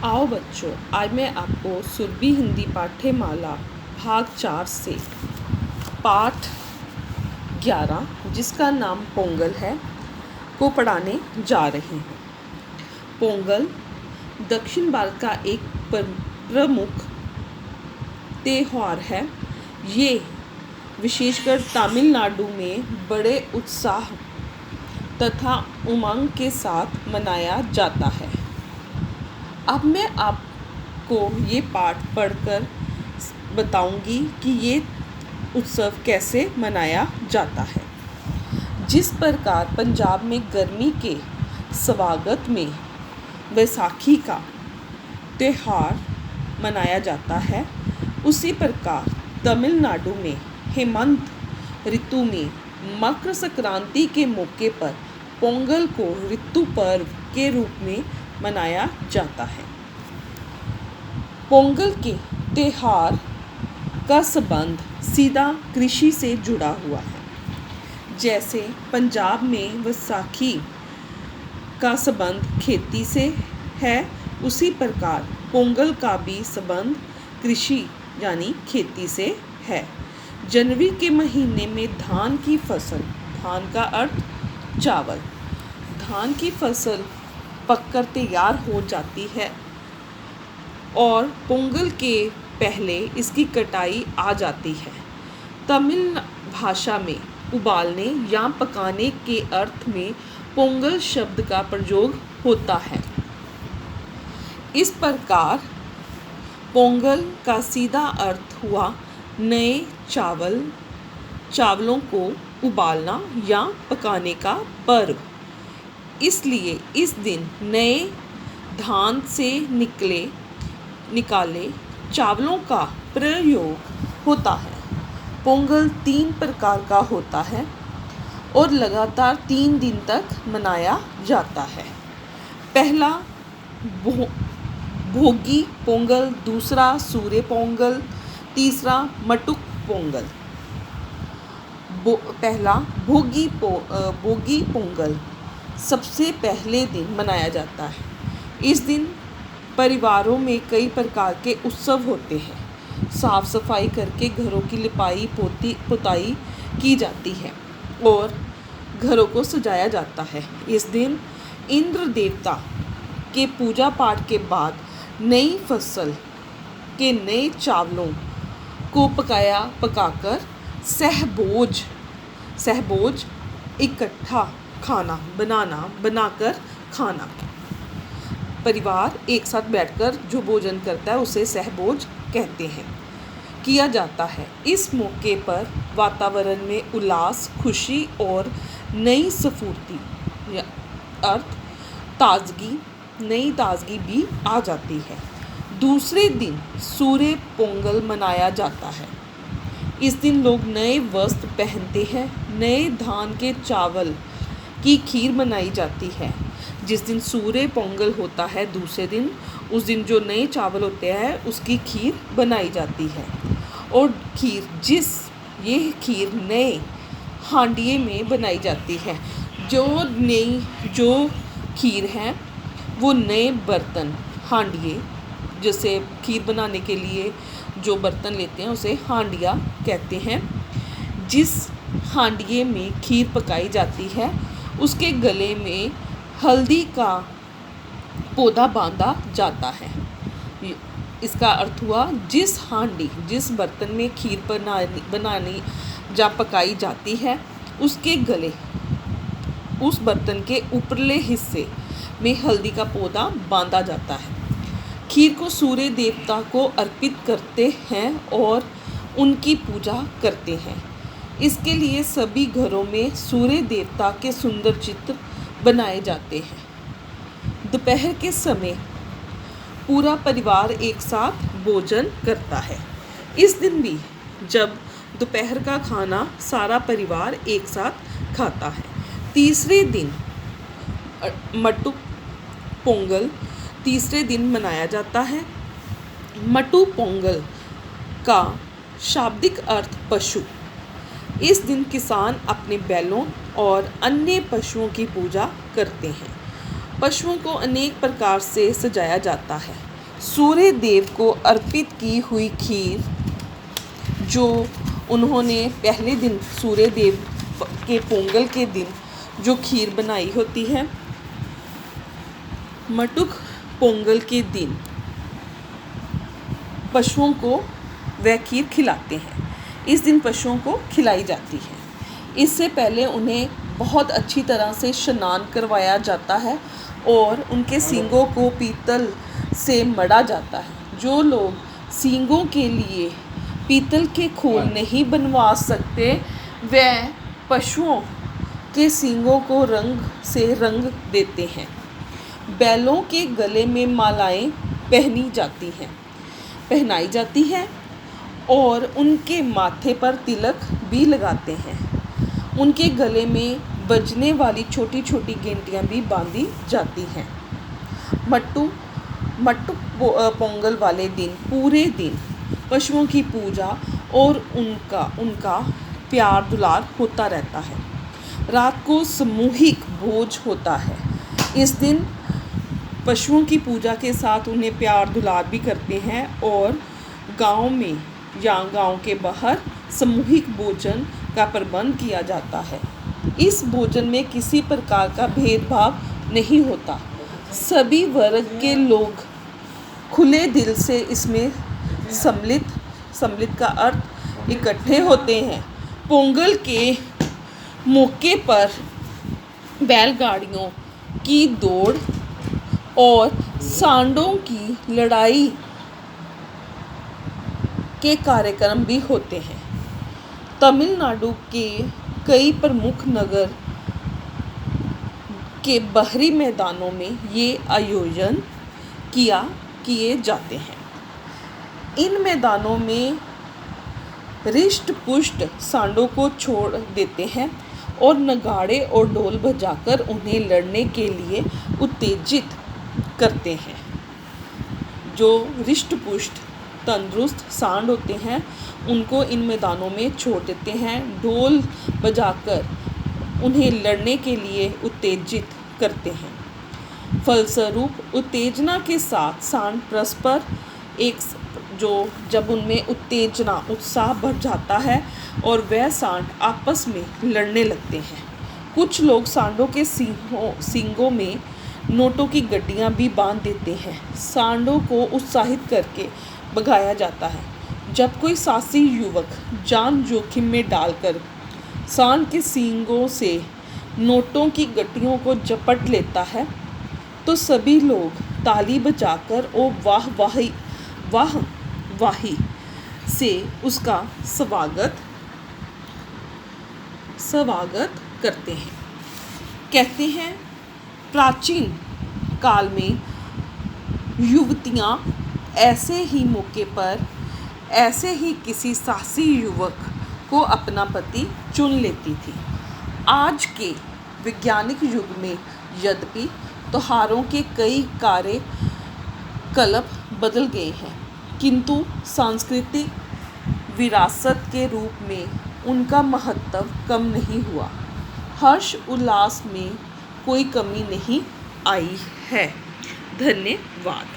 आओ बच्चों, आज मैं आपको सुरभि हिंदी पाठ्यमाला भाग 4 से पाठ 11 जिसका नाम पोंगल है को पढ़ाने जा रहे हैं। पोंगल दक्षिण भारत का एक प्रमुख त्यौहार है। ये विशेषकर तमिलनाडु में बड़े उत्साह तथा उमंग के साथ मनाया जाता है। अब मैं आपको ये पाठ पढ़कर बताऊंगी कि ये उत्सव कैसे मनाया जाता है। जिस प्रकार पंजाब में गर्मी के स्वागत में बैसाखी का त्यौहार मनाया जाता है, उसी प्रकार तमिलनाडु में हेमंत ऋतु में मकर संक्रांति के मौके पर पोंगल को ऋतु पर्व के रूप में मनाया जाता है। पोंगल के त्यौहार का संबंध सीधा कृषि से जुड़ा हुआ है। जैसे पंजाब में बैसाखी का संबंध खेती से है, उसी प्रकार पोंगल का भी संबंध कृषि यानी खेती से है। जनवरी के महीने में धान की फसल, धान का अर्थ चावल, धान की फसल पककर तैयार हो जाती है और पोंगल के पहले इसकी कटाई आ जाती है। तमिल भाषा में उबालने या पकाने के अर्थ में पोंगल शब्द का प्रयोग होता है। इस प्रकार पोंगल का सीधा अर्थ हुआ नए चावलों को उबालना या पकाने का पर्व। इसलिए इस दिन नए धान से निकाले चावलों का प्रयोग होता है। पोंगल 3 प्रकार का होता है और लगातार 3 दिन तक मनाया जाता है। पहला भोगी पोंगल, दूसरा सूर्य पोंगल, तीसरा मटुक पोंगल। पहला भोगी पोंगल सबसे पहले दिन मनाया जाता है। इस दिन परिवारों में कई प्रकार के उत्सव होते हैं। साफ सफाई करके घरों की लिपाई पुताई की जाती है और घरों को सजाया जाता है। इस दिन इंद्र देवता के पूजा पाठ के बाद नई फसल के नए चावलों को पकाकर सहभोज इकट्ठा बनाकर खाना। परिवार एक साथ बैठकर जो भोजन करता है उसे सहभोज कहते हैं, किया जाता है। इस मौके पर वातावरण में उल्लास, खुशी और नई स्फूर्ति अर्थ नई ताजगी भी आ जाती है। दूसरे दिन सूर्य पोंगल मनाया जाता है। इस दिन लोग नए वस्त्र पहनते हैं। नए धान के चावल की खीर बनाई जाती है। जिस दिन सूर्य पोंगल होता है, दूसरे दिन उस दिन जो नए चावल होते हैं उसकी खीर बनाई जाती है। और ये खीर नए हांडिये में बनाई जाती है। जो खीर है वो नए बर्तन हांडिये, जैसे खीर बनाने के लिए जो बर्तन लेते हैं उसे हांडिया कहते हैं। जिस हांडिये में खीर पकाई जाती है उसके गले में हल्दी का पौधा बांधा जाता है। इसका अर्थ हुआ जिस बर्तन में खीर बनानी या पकाई जाती है उसके गले उस बर्तन के ऊपरले हिस्से में हल्दी का पौधा बांधा जाता है। खीर को सूर्य देवता को अर्पित करते हैं और उनकी पूजा करते हैं। इसके लिए सभी घरों में सूर्य देवता के सुंदर चित्र बनाए जाते हैं। दोपहर के समय पूरा परिवार एक साथ भोजन करता है। इस दिन भी जब दोपहर का खाना सारा परिवार एक साथ खाता है। तीसरे दिन मटुक पोंगल तीसरे दिन मनाया जाता है। मटु पोंगल का शाब्दिक अर्थ पशु। इस दिन किसान अपने बैलों और अन्य पशुओं की पूजा करते हैं। पशुओं को अनेक प्रकार से सजाया जाता है। सूर्य देव को अर्पित की हुई खीर, जो उन्होंने पहले दिन सूर्य देव के पोंगल के दिन जो खीर बनाई होती है, मटुक पोंगल के दिन पशुओं को वह खीर खिलाते हैं। इस दिन पशुओं को खिलाई जाती है। इससे पहले उन्हें बहुत अच्छी तरह से स्नान करवाया जाता है और उनके सींगों को पीतल से मढ़ा जाता है। जो लोग सींगों के लिए पीतल के खोल नहीं बनवा सकते, वह पशुओं के सींगों को रंग से रंग देते हैं। बैलों के गले में मालाएं पहनाई जाती हैं और उनके माथे पर तिलक भी लगाते हैं। उनके गले में बजने वाली छोटी छोटी गेंटियाँ भी बांधी जाती हैं। मट्टू पोंगल वाले दिन पूरे दिन पशुओं की पूजा और उनका प्यार दुलार होता रहता है। रात को सामूहिक भोज होता है। इस दिन पशुओं की पूजा के साथ उन्हें प्यार दुलार भी करते हैं और गांव में या गांव के बाहर सामूहिक भोजन का प्रबंध किया जाता है। इस भोजन में किसी प्रकार का भेदभाव नहीं होता। सभी वर्ग के लोग खुले दिल से इसमें सम्मिलित का अर्थ इकट्ठे होते हैं। पोंगल के मौके पर बैलगाड़ियों की दौड़ और सांडों की लड़ाई के कार्यक्रम भी होते हैं। तमिलनाडु के कई प्रमुख नगर के बाहरी मैदानों में ये आयोजन किए जाते हैं। इन मैदानों में रिष्ट पुष्ट सांडों को छोड़ देते हैं और नगाड़े और ढोल बजाकर उन्हें लड़ने के लिए उत्तेजित करते हैं। जो रिष्ट पुष्ट तंदुरुस्त सांड होते हैं, उनको इन मैदानों में छोड़ देते हैं, ढोल बजाकर उन्हें लड़ने के लिए उत्तेजित करते हैं। फलस्वरूप उत्तेजना के साथ सांड परस्पर जब उनमें उत्साह बढ़ जाता है और वह सांड आपस में लड़ने लगते हैं। कुछ लोग सांडों के सींगों में नोटों की गड्डियाँ भी बांध देते हैं। सांडों को उत्साहित करके भगाया जाता है। जब कोई साहसी युवक जान जोखिम में डालकर सांड के सींगों से नोटों की गड्डियों को झपट लेता है, तो सभी लोग ताली बजाकर और वाही से उसका स्वागत करते हैं। कहते हैं प्राचीन काल में युवतियाँ ऐसे ही मौके पर ऐसे ही किसी साहसी युवक को अपना पति चुन लेती थी। आज के वैज्ञानिक युग में यद्यपि त्योहारों के कई कार्यकलाप बदल गए हैं, किंतु सांस्कृतिक विरासत के रूप में उनका महत्व कम नहीं हुआ। हर्ष उल्लास में कोई कमी नहीं आई है। धन्यवाद।